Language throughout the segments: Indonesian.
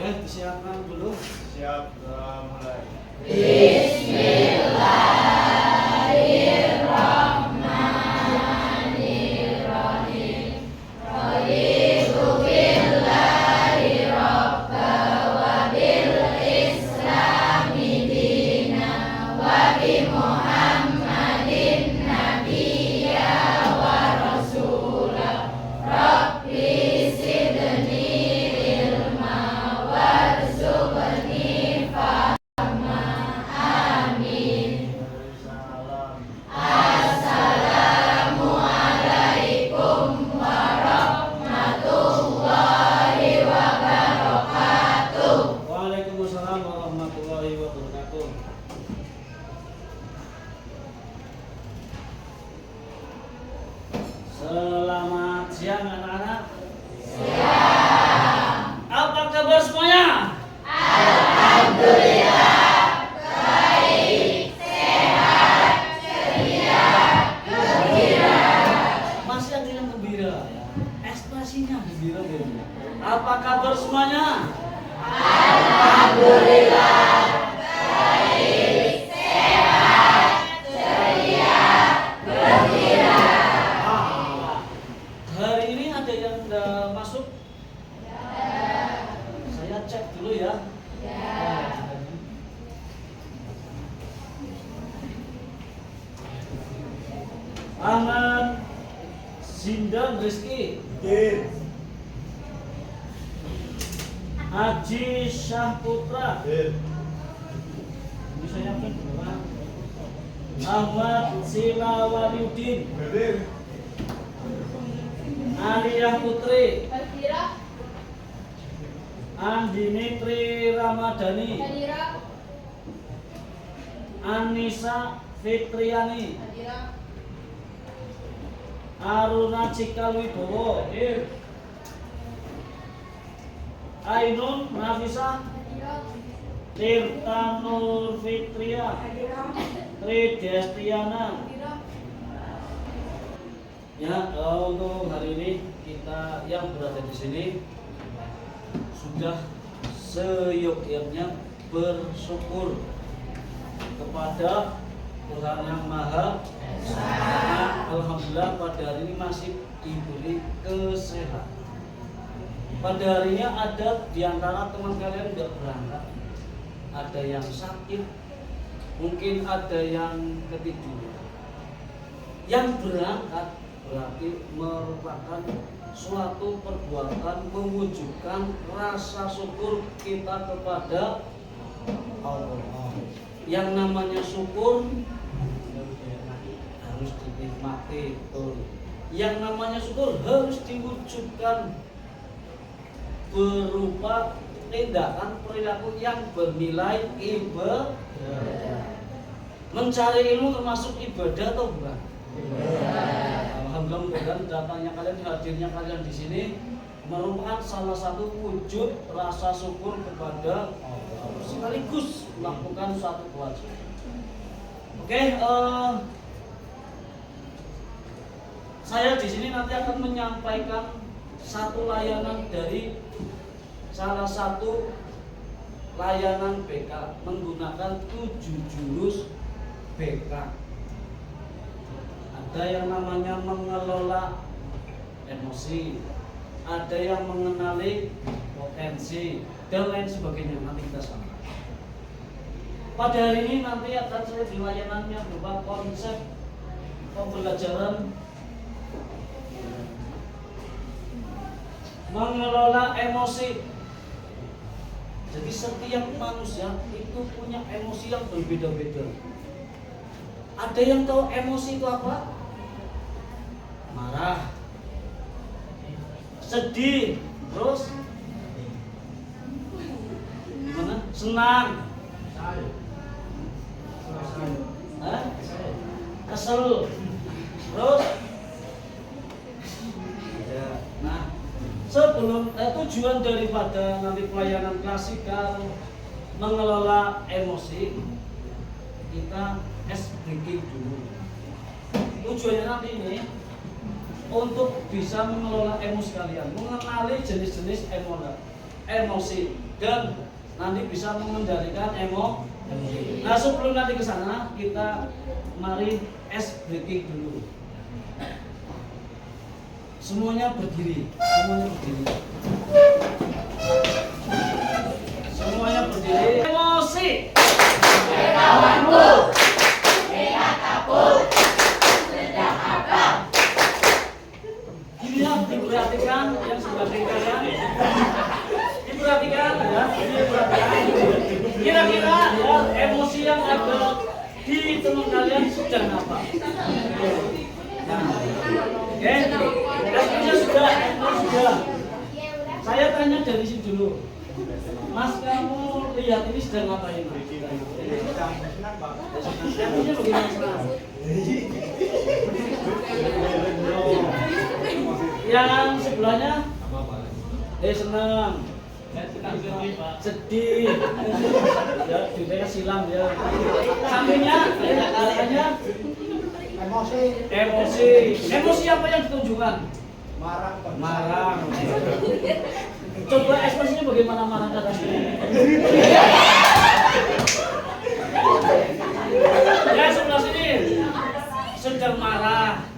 Oke, disiapkan dulu. Siap, mulai. Bismillahirrahmanirrahim. Raditu billahi robba wa bil islami dina wa bi Muhammadin nabiyya wa rasula. Rabbi zidni ilma warzuqni fahma. Amin. Salam. Assalamualaikum warahmatullahi wabarakatuh. Waalaikumsalam warahmatullahi wabarakatuh. Selamat siang anak-anak. Siang. Apa kabar semuanya? Masih ada yang gembira ya. Ekspresinya gembira belum? Apa kabar semuanya? Ah, hari ini ada yang udah masuk? Saya cek dulu ya. Ahmad Zindan Rizky, Dir. Haji Syahputra, Dir. bisa nyampin dulu Pak. Ahmad Silawaliudin, Dir. Aliyah Putri, Andini Tri Ramadhani, Anissa Fitriani, Aruna Cikalwibowo, Ainun Nafisa, Tirta Nur Fitria, Tri Destiana. Ya, untuk hari ini kita yang berada di sini sudah seyogyanya bersyukur kepada Tuhan Yang Maha Esa. Alhamdulillah pada hari ini masih diberi kesehatan. Pada harinya ada di antara teman kalian tidak berangkat, ada yang sakit, mungkin ada yang ketiduran. Yang berangkat berarti merupakan suatu perbuatan mewujudkan rasa syukur kita kepada Allah. Yang namanya syukur harus dinikmati, betul. Yang namanya syukur harus diwujudkan berupa tindakan perilaku yang bernilai ibadah. Mencari ilmu termasuk ibadah atau bukan? Alhamdulillah, mudah-mudahan datangnya kalian, hadirnya kalian di sini merupakan salah satu wujud rasa syukur kepada Allah, sekaligus melakukan suatu kewajiban. Oke, saya di sini nanti akan menyampaikan satu layanan dari salah satu layanan BK menggunakan 7 jurus BK. Ada yang namanya mengelola emosi, ada yang mengenali potensi, dan lain sebagainya. Nanti kita sama. Pada hari ini nanti akan saya di layanannya berupa konsep pembelajaran mengelola emosi. Jadi setiap manusia itu punya emosi yang berbeda-beda. Ada yang tahu emosi itu apa? Marah, sedih, terus gimana? Senang, kesel, terus nah, sebelum tujuan daripada nanti pelayanan klasikal mengelola emosi, kita breaking dulu. Tujuannya nanti ini untuk bisa mengelola emosi kalian, mengenali jenis-jenis emosi dan nanti bisa mengendalikan emosi. Nah, sebelum nanti ke sana kita mari ice breaking dulu. Semuanya berdiri, semuanya berdiri. Emosi. Kawanku, lihat aku sedang apa? Gini ya, diperhatikan yang sebelah kiri kalian. Diperhatikan ya, diperhatikan. Kira-kira ya emosi yang ada di teman kalian sedang apa? Nah, oke, responnya sudah. Saya tanya dari sini dulu. Mas, kamu lihat ini sedang ngapain? Responnya bagaimana sekarang? Yang sebelahnya senang, sedih, ya juga silam ya. Sampingnya emosi apa yang ditunjukkan? Marah. Coba ekspresinya bagaimana marah tadi? Ya sebelah sini sedang marah,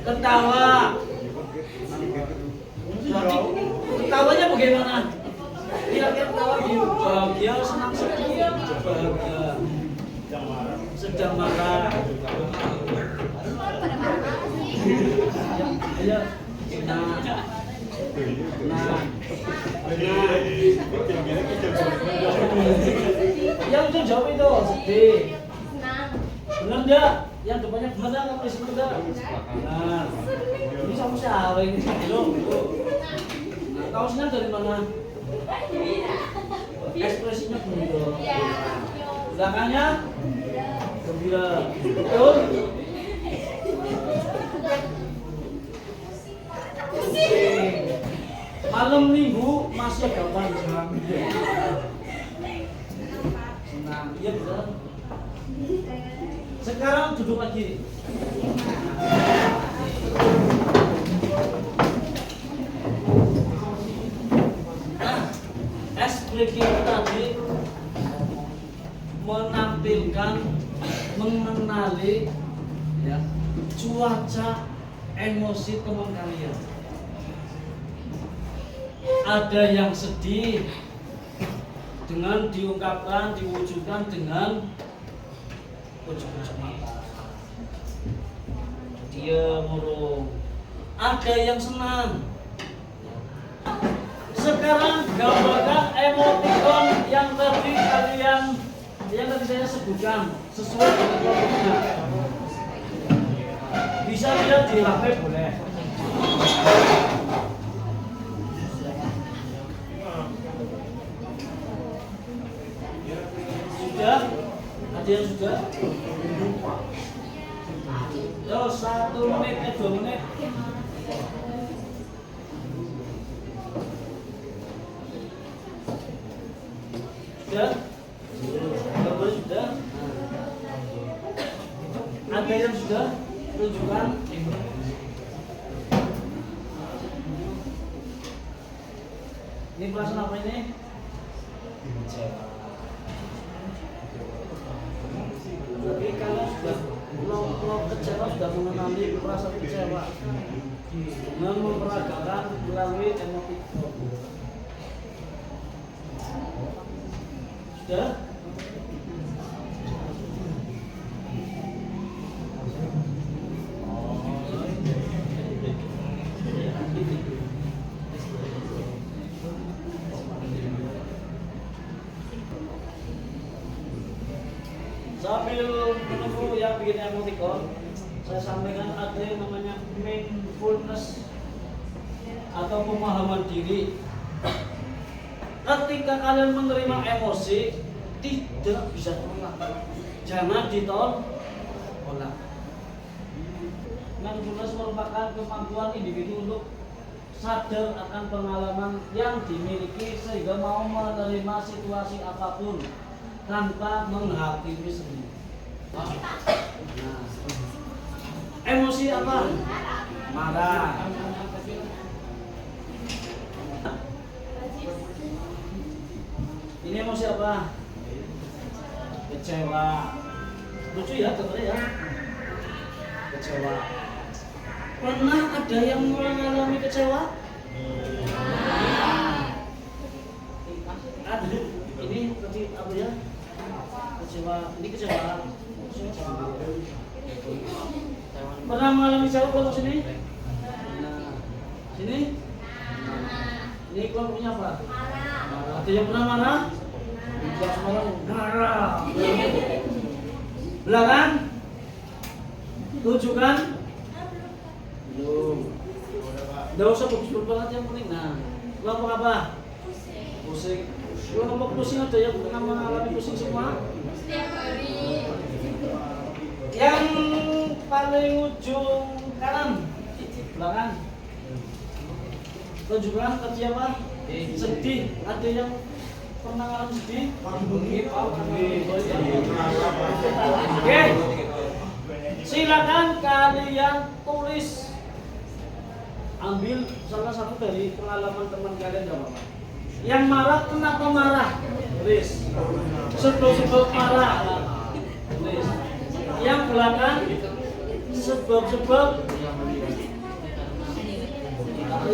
ketawa. Ketawanya bagaimana? Kira-kira ketawa bahagia, senang, sedih, bahagia, sedang marah. Ayo, yang itu jawab itu sedih. Benar enggak? Yang depannya benar enggak? Kamu disebut enggak? Benar. Ini sama siapa ini? Belum. Kau senang dari mana? Ekspresinya gembira. Belakangnya gembira. Betul? Malam minggu masih ada panjang. Senang, iya benar. Sekarang duduk lagi. Breaking tadi menampilkan, mengenali ya, cuaca emosi teman kalian. Ada yang sedih dengan diungkapkan, diwujudkan dengan ujuk-ujuk mata. Dia murung. Ada yang senang. Sekarang gambarkan emoticon yang tadi saya sebutkan sesuai dengan kelompoknya. Bisa dilihat di HP boleh. Sudah? Ada yang sudah? Yo, 1 menit, 2 menit. Sudah? Gambar sudah? Ada yang sudah? Tunjukkan. Ini perasaan apa ini? Tapi kalau sudah kelompok kecewa sudah mengenali perasaan kecewa dengan memperagakan melalui emoticon. Sudah? Sambil menunggu yang bikin emoticon, saya sampaikan ada yang namanya mindfulness atau pemahaman diri. Ketika kalian menerima emosi, tidak bisa tolak. Jangan ditolak. Mindfulness merupakan kemampuan individu untuk sadar akan pengalaman yang dimiliki sehingga mau menerima situasi apapun tanpa menghakimi sendiri. Nah, emosi apa? Marah. apa? Kecewa. Lucu ya dengarnya ya. Kecewa. Pernah ada yang mengalami kecewa? Ada. Ini tadi apa ya? Kecewa. Ini kecewa. Pernah mengalami kecewa kelompok sini? Nah, sini? Ini kelompoknya apa? Ada yang pernah marah? Bukan semua marah. Belakang? Tunjukkan? Belum. Nggak usah bagus banget yang penting. Nah, kelompok apa? Pusing. Kelompok pusing ada yang pernah mengalami pusing semua? Yang paling ujung kanan, belakang. Tunjukkan tadi apa? Sedih. Ada yang pernah mengalami sedih? Oke. Silakan kalian tulis. Ambil salah satu dari pengalaman teman kalian enggak apa-apa. Yang marah kenapa marah? Tulis. Sebab-sebab marah. Tulis. Yang belakang sebab-sebab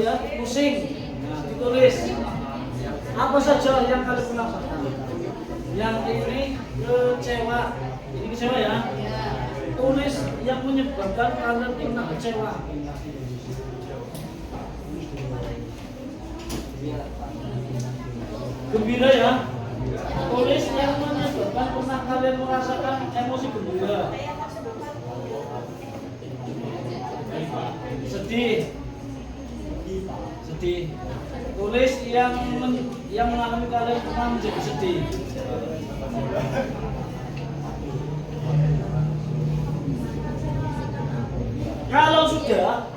ya pusing. Nah, ditulis. Apa saja yang kalian pernah rasakan? Yang ini kecewa. Ini kecewa ya. Tulis yang menyebabkan kalian pernah kecewa. Gembira ya. Tulis yang menyebabkan pernah kalian merasakan emosi gembira. Sedih. Sedih. Tulis yang mengalami kalian pernah menjadi sedih. Kalau sudah,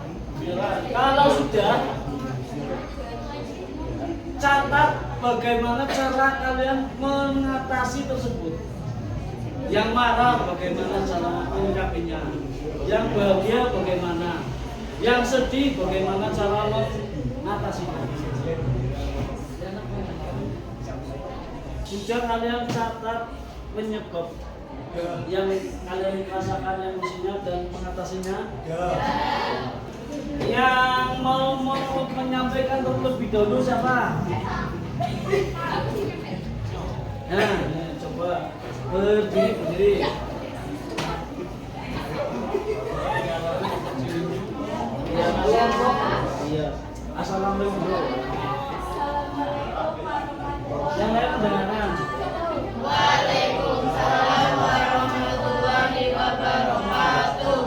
catat bagaimana cara kalian mengatasi tersebut. Yang marah bagaimana cara menyikapinya, yang bahagia bagaimana, yang sedih bagaimana cara mengatasinya. Sudah kalian catat penyebab yang kalian rasakan emosinya dan mengatasinya? Yang mau menyampaikan terlebih dahulu siapa? Nah, coba berdiri. Iya. Assalamualaikum. Yang lain kedengaran? Waalaikumsalam warahmatullahi wabarakatuh.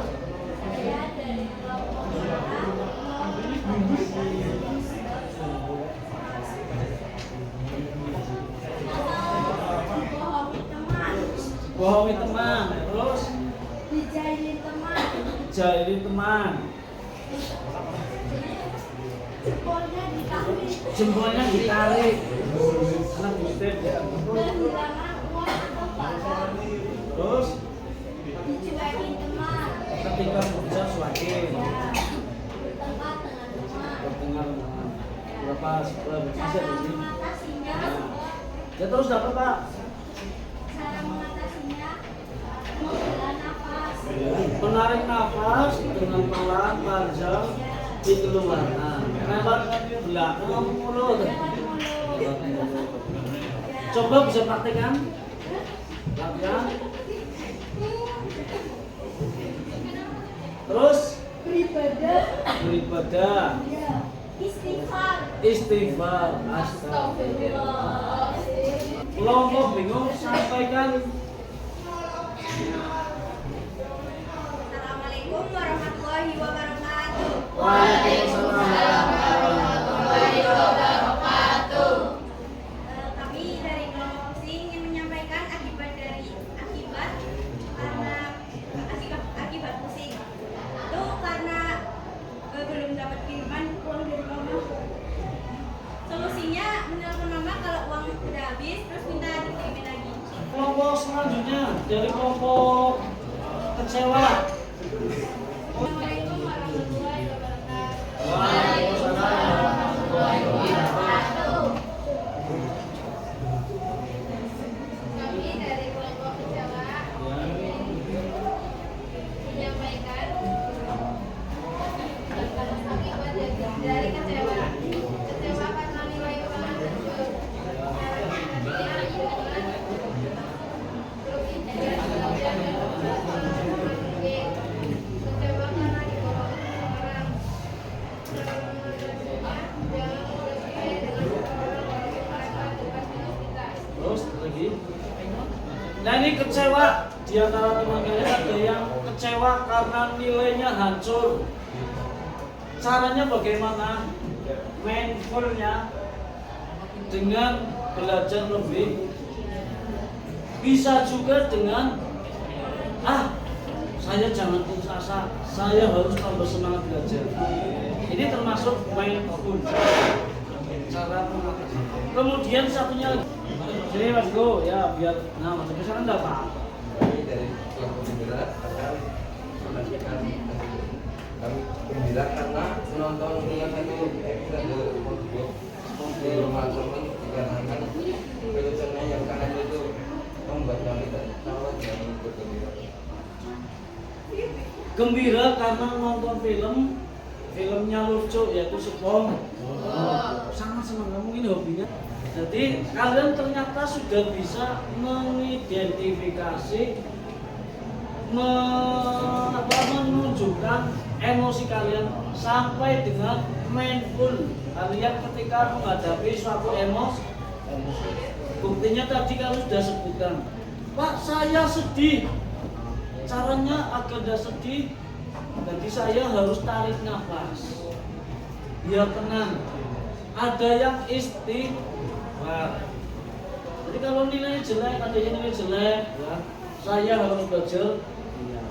Bohongi teman, terus jahili teman. Jempolnya ditarik. Anak butir ya. Terus ketika berusaha suakin bertengkar berapa bisa di sini. Ya terus dapat Pak. Menarik nafas dengan pelan, panjang, dikeluarkan. Lewat belakang mulut. Coba bisa praktekkan. Latihan. Terus beribadah. Istighfar. Astagfirullah. Kelompok bingung sampaikan. Assalamualaikum warahmatullahi wabarakatuh. Waalaikumsalam. Kami dari kelompok pusing ingin menyampaikan akibat pusing. Itu karena belum dapat kiriman uang dari mama. Solusinya menelpon mama kalau uang udah habis, terus minta dikirimin lagi. Kelompok selanjutnya dari kelompok kecewa. Assalamualaikum warahmatullahi wabarakatuh. Waalaikumsalam warahmatullahi wabarakatuh. Nah ini kecewa, di antara teman kalian ada yang kecewa karena nilainya hancur. Caranya bagaimana? Mindfulnya dengan belajar lebih. Bisa juga dengan saya jangan putus asa, saya harus tambah semangat belajar. Ini termasuk mindful. Cara mengatasi. Kemudian satunya lagi. Jadi mas go ya biar masuk ke sana enggak apa-apa. Kami dari kelompok penggerak akan memastikan kami gembira karena menonton dengan satu episode SpongeBob di rumah teman dikarenakan filmnya yang sangat itu membuat kami tertawa dan bergembira. Gembira karena nonton filmnya lucu yaitu SpongeBob. Sangat senang, mungkin hobinya. Jadi kalian ternyata sudah bisa mengidentifikasi, menunjukkan emosi kalian sampai dengan mindful kalian ketika menghadapi suatu emosi. Buktinya tadi kalian sudah sebutkan, Pak saya sedih. Caranya agar tidak sedih, jadi saya harus tarik nafas biar tenang. Ada yang istighfar. Jadi kalau nilainya jelek, ada yang nilai jelek, ya, saya harus belajar. Ya.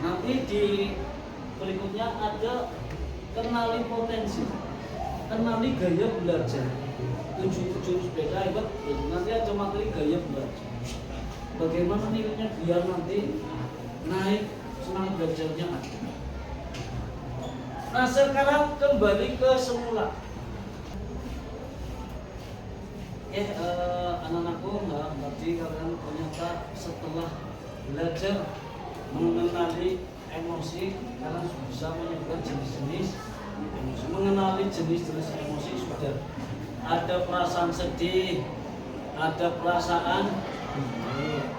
Nanti di berikutnya ada kenali potensi, kenali gaya belajar. 7 jurus beda hebat. Nanti ada materi gaya belajar. Bagaimana nilainya biar nanti naik, semangat belajarnya ada. Nah sekarang kembali ke semula. Anak-anakku, tadi kalian ternyata setelah belajar mengenali emosi, kalian bisa menyebutkan jenis-jenis emosi. Mengenali jenis-jenis emosi sudah. Ada perasaan sedih, ada perasaan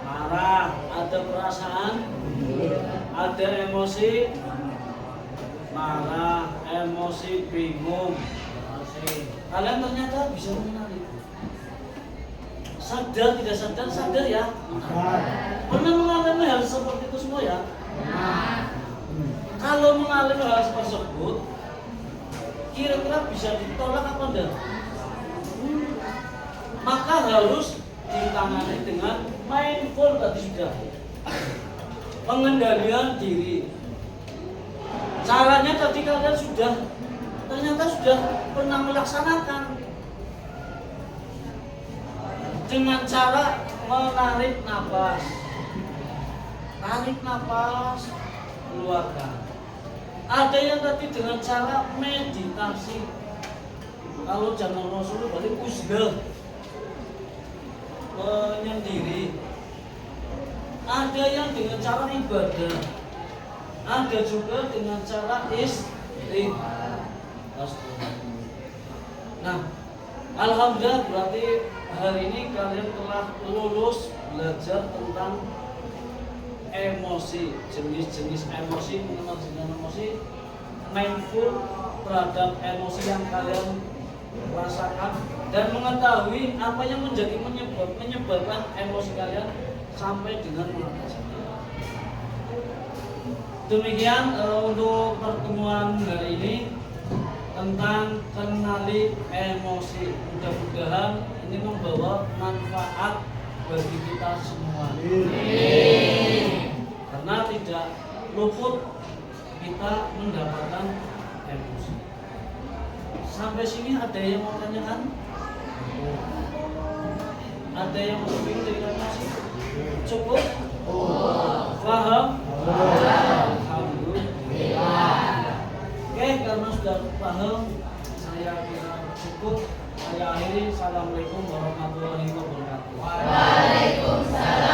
marah, ada perasaan, ada emosi marah, emosi bingung. Kalian ternyata bisa mengenali. Sadar tidak sadar, sadar ya. Pernah mengalami hal seperti itu semua ya? Kalau mengalami hal seperti tersebut, kira-kira bisa ditolak apa enggak? Maka harus ditangani dengan mindful tadi sudah. Pengendalian diri. Caranya tadi kalian ternyata sudah pernah melaksanakan dengan cara menarik nafas. Tarik nafas, keluarkan. Ada yang tadi dengan cara meditasi. Kalau zaman Rasul berarti uzlah, menyendiri. Ada yang dengan cara ibadah. Ada juga dengan cara istighfar. Nah, alhamdulillah berarti hari ini kalian telah lulus belajar tentang emosi, jenis-jenis emosi, mengenal jenis emosi, mindful terhadap emosi yang kalian rasakan dan mengetahui apa yang menyebabkan emosi kalian sampai dengan mengatasinya. Demikian untuk pertemuan hari ini tentang kenali emosi. Mudah-mudahan ini membawa manfaat bagi kita semua. Karena tidak luput kita mendapatkan emosi. Sampai sini ada yang mau tanyakan? Ada yang mau bingung dari emosi? Cukup? Paham? Alhamdulillah. Oke, karena sudah paham, saya kira cukup. Saya akhiri. Assalamualaikum warahmatullahi wabarakatuh. Waalaikumsalam.